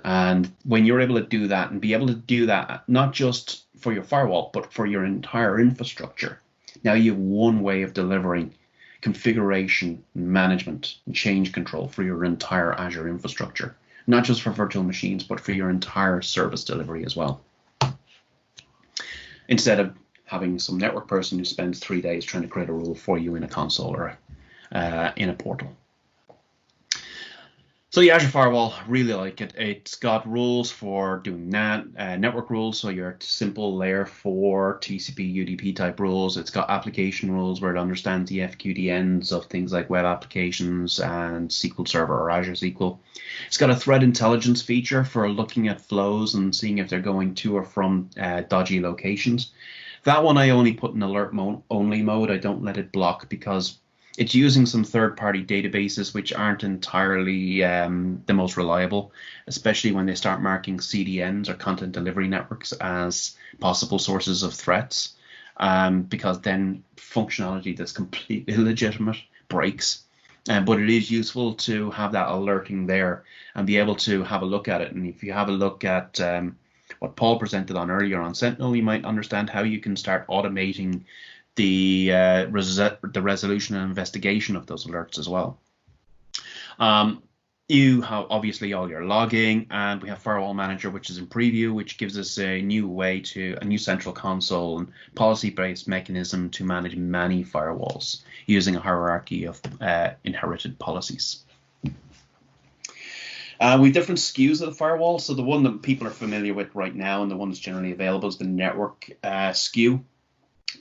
[SPEAKER 1] And when you're able to do that and be able to do that, not just for your firewall, but for your entire infrastructure, now you have one way of delivering configuration, management, and change control for your entire Azure infrastructure, not just for virtual machines, but for your entire service delivery as well. Instead of having some network person who spends 3 days trying to create a rule for you in a console or in a portal. So the Azure Firewall, really like it. It's got rules for doing network rules, so your simple layer 4 TCP UDP type rules. It's got application rules where it understands the FQDNs of things like web applications and SQL Server or Azure SQL. It's got a threat intelligence feature for looking at flows and seeing if they're going to or from dodgy locations. That one I only put in alert only mode. I don't let it block because it's using some third-party databases which aren't entirely the most reliable, especially when they start marking CDNs or content delivery networks as possible sources of threats, because then functionality that's completely legitimate breaks. But it is useful to have that alerting there and be able to have a look at it. And if you have a look at what Paul presented on earlier on Sentinel, you might understand how you can start automating the resolution and investigation of those alerts as well. You have obviously all your logging, and we have Firewall Manager, which is in preview, which gives us a new central console and policy-based mechanism to manage many firewalls using a hierarchy of inherited policies. We have different SKUs of the firewall. So the one that people are familiar with right now and the one that's generally available is the network SKU.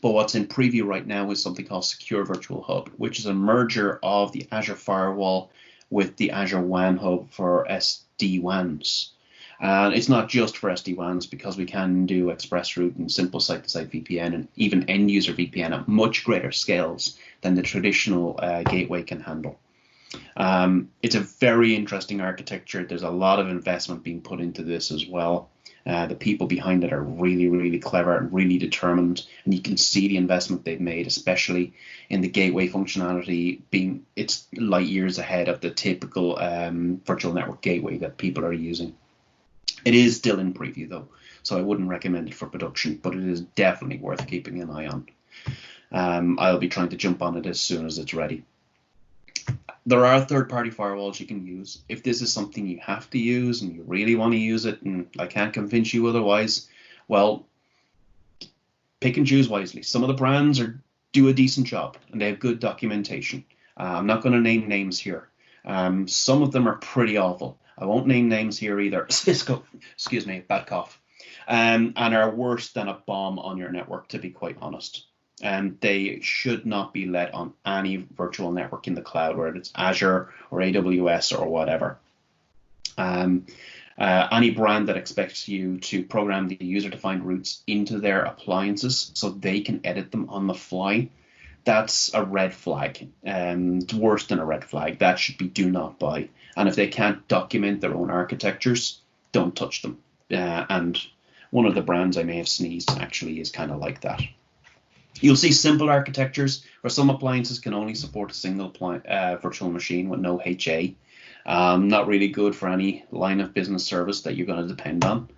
[SPEAKER 1] But what's in preview right now is something called Secure Virtual Hub, which is a merger of the Azure Firewall with the Azure WAN Hub for SD-WANs. And it's not just for SD-WANs, because we can do express route and simple site-to-site VPN and even end-user VPN at much greater scales than the traditional gateway can handle. It's a very interesting architecture. There's a lot of investment being put into this as well. The people behind it are really, really clever and really determined, and you can see the investment they've made, especially in the gateway functionality. It's light years ahead of the typical virtual network gateway that people are using. It is still in preview though, so I wouldn't recommend it for production, but it is definitely worth keeping an eye on. I'll be trying to jump on it as soon as it's ready. There are third-party firewalls you can use. If this is something you have to use and you really want to use it and I can't convince you otherwise, well, pick and choose wisely. Some of the brands do a decent job and they have good documentation. I'm not going to name names here. Some of them are pretty awful. I won't name names here either. Cisco, excuse me, bad cough, and are worse than a bomb on your network, to be quite honest. And they should not be let on any virtual network in the cloud, whether it's Azure or AWS or whatever. Any brand that expects you to program the user-defined routes into their appliances so they can edit them on the fly, that's a red flag. It's worse than a red flag. That should be do not buy. And if they can't document their own architectures, don't touch them. And one of the brands I may have sneezed actually is kind of like that. You'll see simple architectures where some appliances can only support a single virtual machine with no HA. Not really good for any line of business service that you're going to depend on.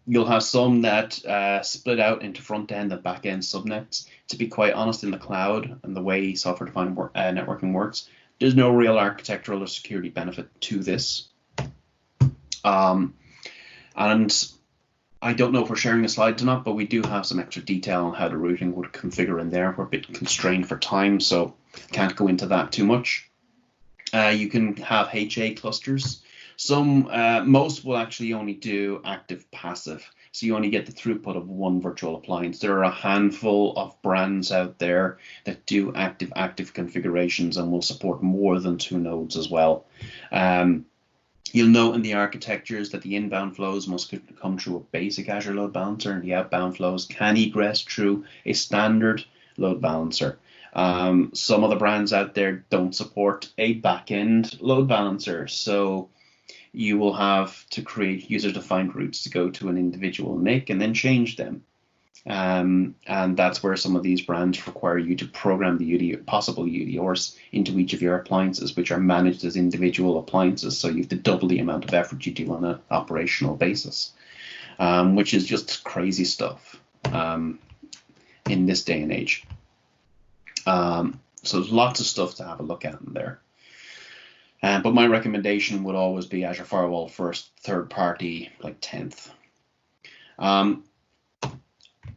[SPEAKER 1] You'll have some that split out into front end and back end subnets. To be quite honest, in the cloud and the way software-defined networking works, there's no real architectural or security benefit to this. And I don't know if we're sharing the slides or not, but we do have some extra detail on how the routing would configure in there. We're a bit constrained for time, so can't go into that too much. You can have HA clusters. Most will actually only do active passive, so you only get the throughput of one virtual appliance. There are a handful of brands out there that do active configurations and will support more than 2 nodes as well. You'll note in the architectures that the inbound flows must come through a basic Azure load balancer, and the outbound flows can egress through a standard load balancer. Some of the brands out there don't support a back-end load balancer, so you will have to create user-defined routes to go to an individual NIC and then change them. And that's where some of these brands require you to program the possible UDRs into each of your appliances, which are managed as individual appliances. So you have to double the amount of effort you do on an operational basis, which is just crazy stuff in this day and age. So there's lots of stuff to have a look at in there. But my recommendation would always be Azure Firewall first, third party, like 10th.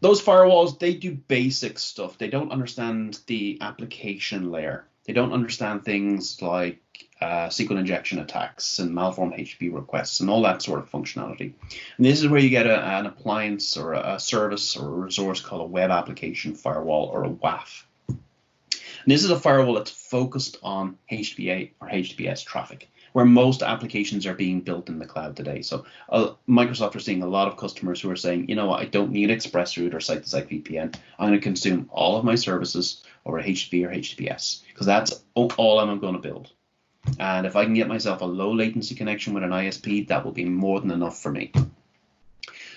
[SPEAKER 1] Those firewalls, they do basic stuff. They don't understand the application layer. They don't understand things like SQL injection attacks and malformed HTTP requests and all that sort of functionality. And this is where you get an appliance or a service or a resource called a web application firewall, or a WAF. And this is a firewall that's focused on HTTP or HTTPS traffic, where most applications are being built in the cloud today. So Microsoft are seeing a lot of customers who are saying, you know what, I don't need ExpressRoute or site-to-site VPN. I'm going to consume all of my services over HTTP or HTTPS, because that's all I'm going to build. And if I can get myself a low latency connection with an ISP, that will be more than enough for me.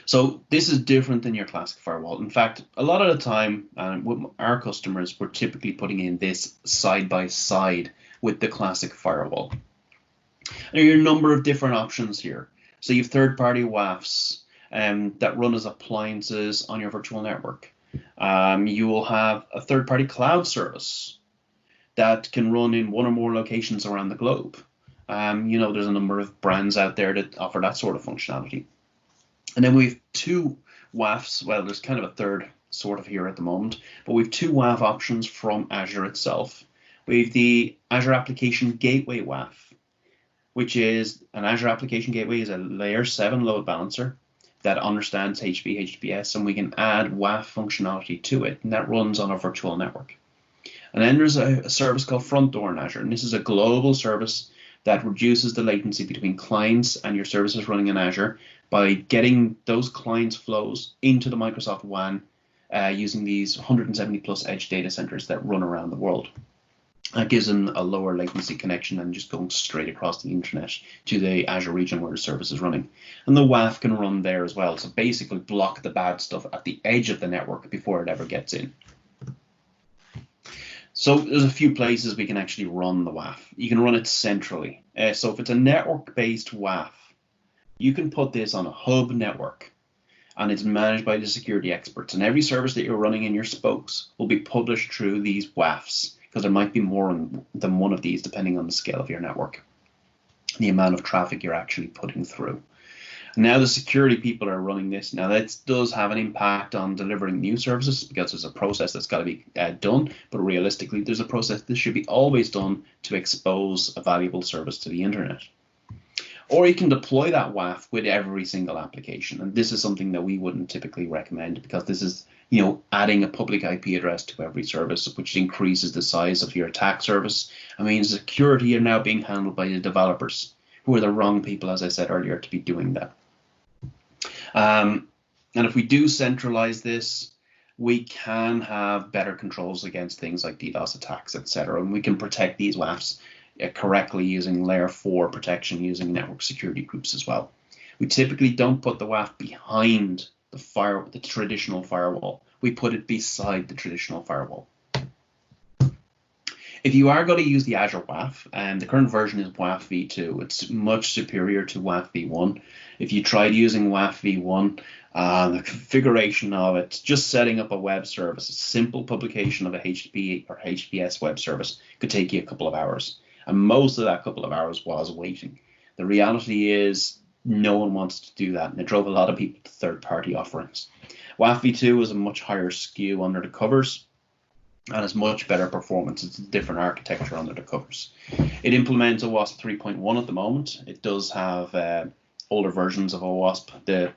[SPEAKER 1] So this is different than your classic firewall. In fact, a lot of the time, with our customers, we're typically putting in this side by side with the classic firewall. There are a number of different options here. So you have third-party WAFs that run as appliances on your virtual network. You will have a third-party cloud service that can run in one or more locations around the globe. There's a number of brands out there that offer that sort of functionality. And then we have 2 WAFs. Well, there's kind of a third sort of here at the moment, but we have 2 WAF options from Azure itself. We have the Azure Application Gateway WAF, which is an Azure Application Gateway is a layer 7 load balancer that understands HTTP, HTTPS, and we can add WAF functionality to it, and that runs on a virtual network. And then there's a service called Front Door in Azure, and this is a global service that reduces the latency between clients and your services running in Azure by getting those clients' flows into the Microsoft WAN using these 170 plus edge data centers that run around the world. That gives them a lower latency connection than just going straight across the internet to the Azure region where the service is running. And the WAF can run there as well. So basically block the bad stuff at the edge of the network before it ever gets in. So there's a few places we can actually run the WAF. You can run it centrally. So if it's a network-based WAF, you can put this on a hub network, and it's managed by the security experts. And every service that you're running in your spokes will be published through these WAFs, because there might be more than one of these depending on the scale of your network, the amount of traffic you're actually putting through. Now the security people are running this. Now that does have an impact on delivering new services, because there's a process that's got to be done, but realistically there's a process that should be always done to expose a valuable service to the internet. Or you can deploy that WAF with every single application, and this is something that we wouldn't typically recommend, because this is adding a public IP address to every service, which increases the size of your attack surface. I mean, security are now being handled by the developers, who are the wrong people, as I said earlier, to be doing that. And if we do centralize this, we can have better controls against things like DDoS attacks, etc. And we can protect these WAFs correctly using layer 4 protection using network security groups as well. We typically don't put the WAF behind the traditional firewall. We put it beside the traditional firewall. If you are going to use the Azure WAF, and the current version is WAF v2, it's much superior to WAF v1. If you tried using WAF v1, the configuration of it, just setting up a web service, a simple publication of a HTTP or HTTPS web service could take you a couple of hours. And most of that couple of hours was waiting. The reality is no one wants to do that, and it drove a lot of people to third-party offerings. WAF v2 is a much higher SKU under the covers, and it's much better performance. It's a different architecture under the covers. It implements OWASP 3.1 at the moment. It does have older versions of OWASP.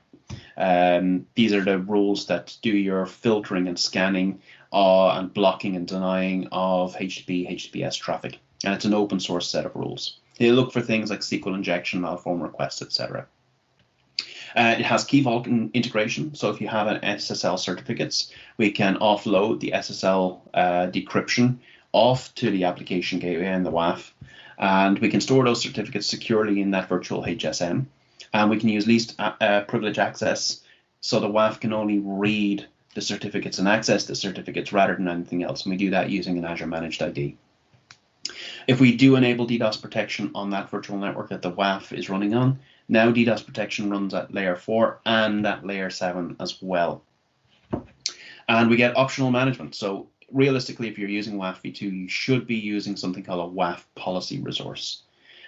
[SPEAKER 1] These are the rules that do your filtering and scanning and blocking and denying of HTTP, HTTPS traffic. And it's an open source set of rules. They look for things like SQL injection, malform requests, etc. It has key vault integration. So if you have an SSL certificates, we can offload the SSL decryption off to the application gateway and the WAF. And we can store those certificates securely in that virtual HSM. And we can use least privilege access, so the WAF can only read the certificates and access the certificates rather than anything else. And we do that using an Azure Managed ID. If we do enable DDoS protection on that virtual network that the WAF is running on, now DDoS protection runs at layer 4 and at layer 7 as well. And we get optional management. So realistically, if you're using WAF v2, you should be using something called a WAF policy resource.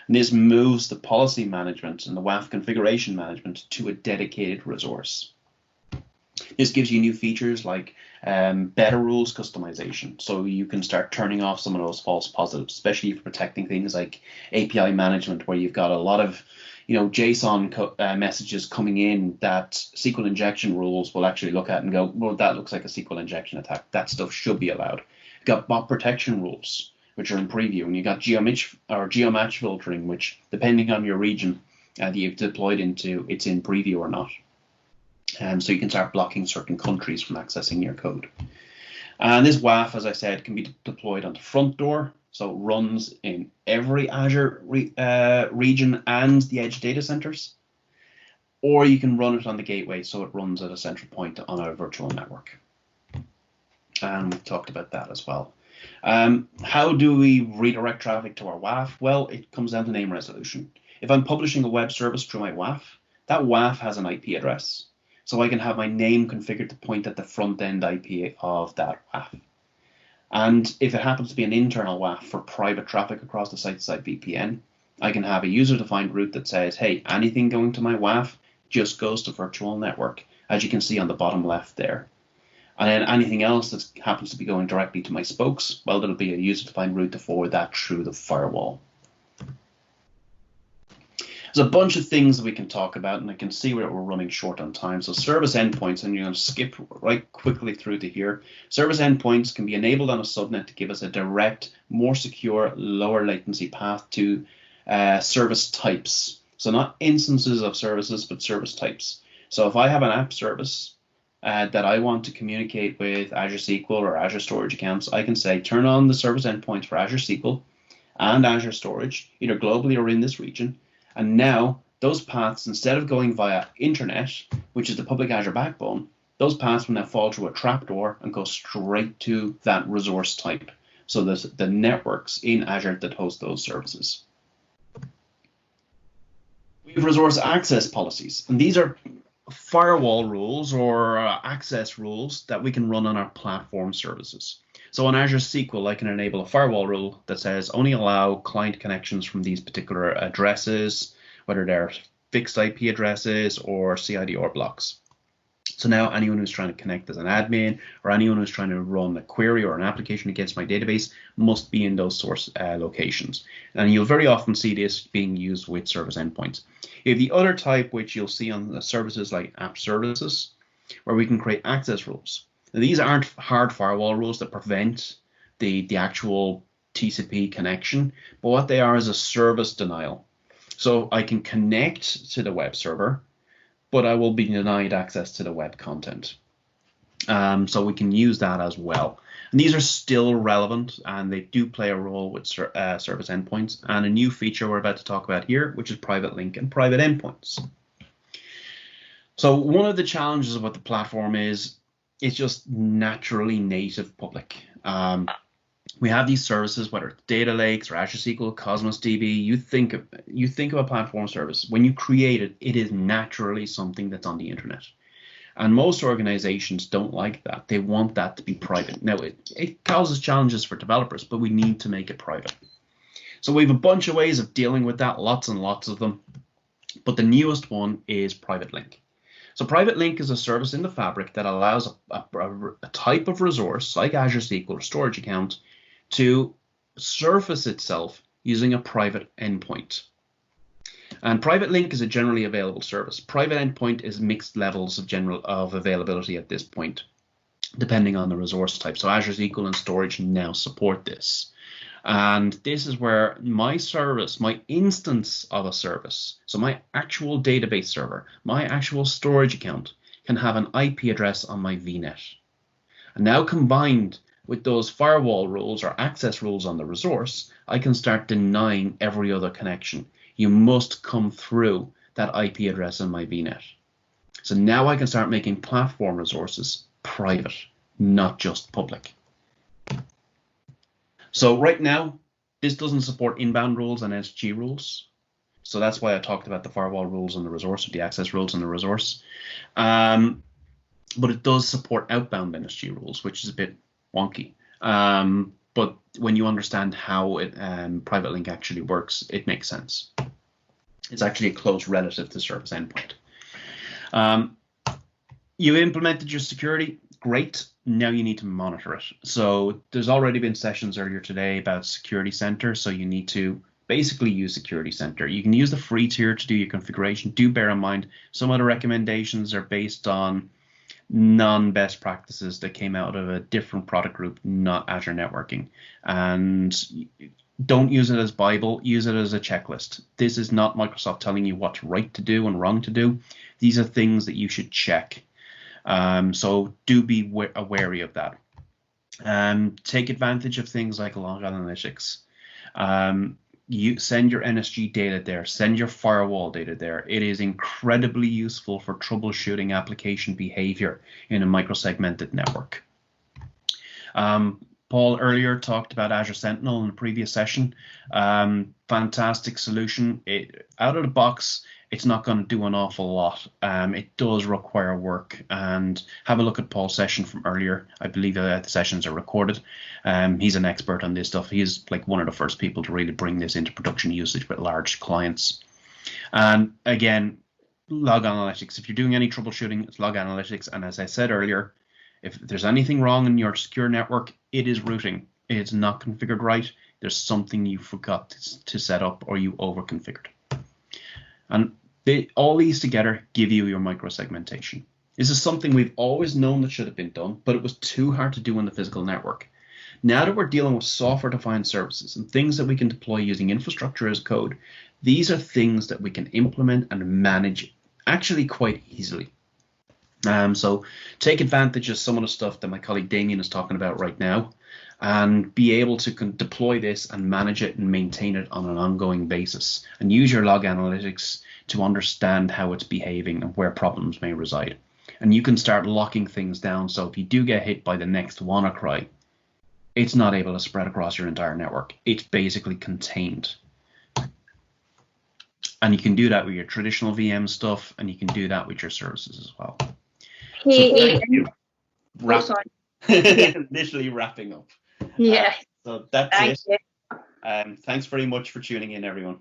[SPEAKER 1] And this moves the policy management and the WAF configuration management to a dedicated resource. This gives you new features like better rules customization. So you can start turning off some of those false positives, especially for protecting things like API management, where you've got a lot of JSON messages coming in that SQL injection rules will actually look at and go, well, that looks like a SQL injection attack. That stuff should be allowed. You've got bot protection rules, which are in preview, and you got geomatch filtering, which depending on your region that you've deployed into, it's in preview or not. So you can start blocking certain countries from accessing your code. And this WAF, as I said, can be deployed on the front door, so it runs in every Azure region and the edge data centers, or you can run it on the gateway, so it runs at a central point on a virtual network. And we've talked about that as well. How do we redirect traffic to our WAF? Well, it comes down to name resolution. If I'm publishing a web service through my WAF, that WAF has an IP address. So I can have my name configured to point at the front end IP of that WAF. And if it happens to be an internal WAF for private traffic across the site-to-site VPN, I can have a user-defined route that says, hey, anything going to my WAF just goes to virtual network, as you can see on the bottom left there. And then anything else that happens to be going directly to my spokes, well, there'll be a user-defined route to forward that through the firewall. There's a bunch of things that we can talk about, and I can see where we're running short on time. So service endpoints, and you're going to skip right quickly through to here. Service endpoints can be enabled on a subnet to give us a direct, more secure, lower latency path to service types. So not instances of services, but service types. So if I have an app service that I want to communicate with Azure SQL or Azure Storage accounts, I can say turn on the service endpoints for Azure SQL and Azure Storage, either globally or in this region. And now those paths, instead of going via internet, which is the public Azure backbone, those paths will now fall through a trapdoor and go straight to that resource type. So there's the networks in Azure that host those services. We have resource access policies, and these are firewall rules or access rules that we can run on our platform services. So on Azure SQL, I can enable a firewall rule that says only allow client connections from these particular addresses, whether they're fixed IP addresses or CIDR blocks. So now anyone who's trying to connect as an admin or anyone who's trying to run a query or an application against my database must be in those source locations. And you'll very often see this being used with service endpoints. You have the other type, which you'll see on the services like app services, where we can create access rules. Now, these aren't hard firewall rules that prevent the actual TCP connection, but what they are is a service denial. So I can connect to the web server, but I will be denied access to the web content. So we can use that as well. And these are still relevant, and they do play a role with service endpoints. And a new feature we're about to talk about here, which is private link and private endpoints. So one of the challenges about the platform is it's just naturally native public. We have these services, whether it's data lakes or Azure SQL, Cosmos DB. You think of a platform service. When you create it, it is naturally something that's on the internet. And most organizations don't like that. They want that to be private. Now, it causes challenges for developers, but we need to make it private. So we have a bunch of ways of dealing with that, lots and lots of them. But the newest one is private link. So private link is a service in the fabric that allows a type of resource like Azure SQL or storage account to surface itself using a private endpoint. And private link is a generally available service. Private endpoint is mixed levels of availability at this point, depending on the resource type. So Azure SQL and storage now support this. And this is where my service, my instance of a service, so my actual database server, my actual storage account, can have an IP address on my VNet. And now combined with those firewall rules or access rules on the resource, I can start denying every other connection. You must come through that IP address on my VNet. So now I can start making platform resources private, not just public. So right now, this doesn't support inbound rules and SG rules. So that's why I talked about the firewall rules on the resource, or the access rules on the resource. But it does support outbound NSG rules, which is a bit wonky. But when you understand how private link actually works, it makes sense. It's actually a close relative to service endpoint. You implemented your security, great. Now you need to monitor it. So there's already been sessions earlier today about Security Center. So you need to basically use Security Center. You can use the free tier to do your configuration. Do bear in mind, some of the recommendations are based on non-best practices that came out of a different product group, not Azure networking. And don't use it as Bible, use it as a checklist. This is not Microsoft telling you what's right to do and wrong to do. These are things that you should check. So do be wary of that. Take advantage of things like log analytics. You send your NSG data there, send your firewall data there. It is incredibly useful for troubleshooting application behavior in a micro-segmented network. Paul earlier talked about Azure Sentinel in the previous session. Fantastic solution. Out of the box, it's not going to do an awful lot. It does require work, and have a look at Paul's session from earlier. I believe the sessions are recorded. He's an expert on this stuff. He's like one of the first people to really bring this into production usage with large clients. And again, log analytics. If you're doing any troubleshooting, it's log analytics. And as I said earlier, if there's anything wrong in your secure network, it is routing. It's not configured right. There's something you forgot to set up or you over-configured. And all these together give you your micro-segmentation. This is something we've always known that should have been done, but it was too hard to do on the physical network. Now that we're dealing with software-defined services and things that we can deploy using infrastructure as code, these are things that we can implement and manage actually quite easily. So take advantage of some of the stuff that my colleague Damien is talking about right now, and be able to deploy this and manage it and maintain it on an ongoing basis, and use your log analytics to understand how it's behaving and where problems may reside. And you can start locking things down, so if you do get hit by the next WannaCry, it's not able to spread across your entire network. It's basically contained. And you can do that with your traditional VM stuff, and you can do that with your services as well.
[SPEAKER 2] Hey,
[SPEAKER 1] Literally wrapping up.
[SPEAKER 2] Yeah.
[SPEAKER 1] So that's
[SPEAKER 2] Thank
[SPEAKER 1] it.
[SPEAKER 2] you.
[SPEAKER 1] Thanks very much for tuning in, everyone.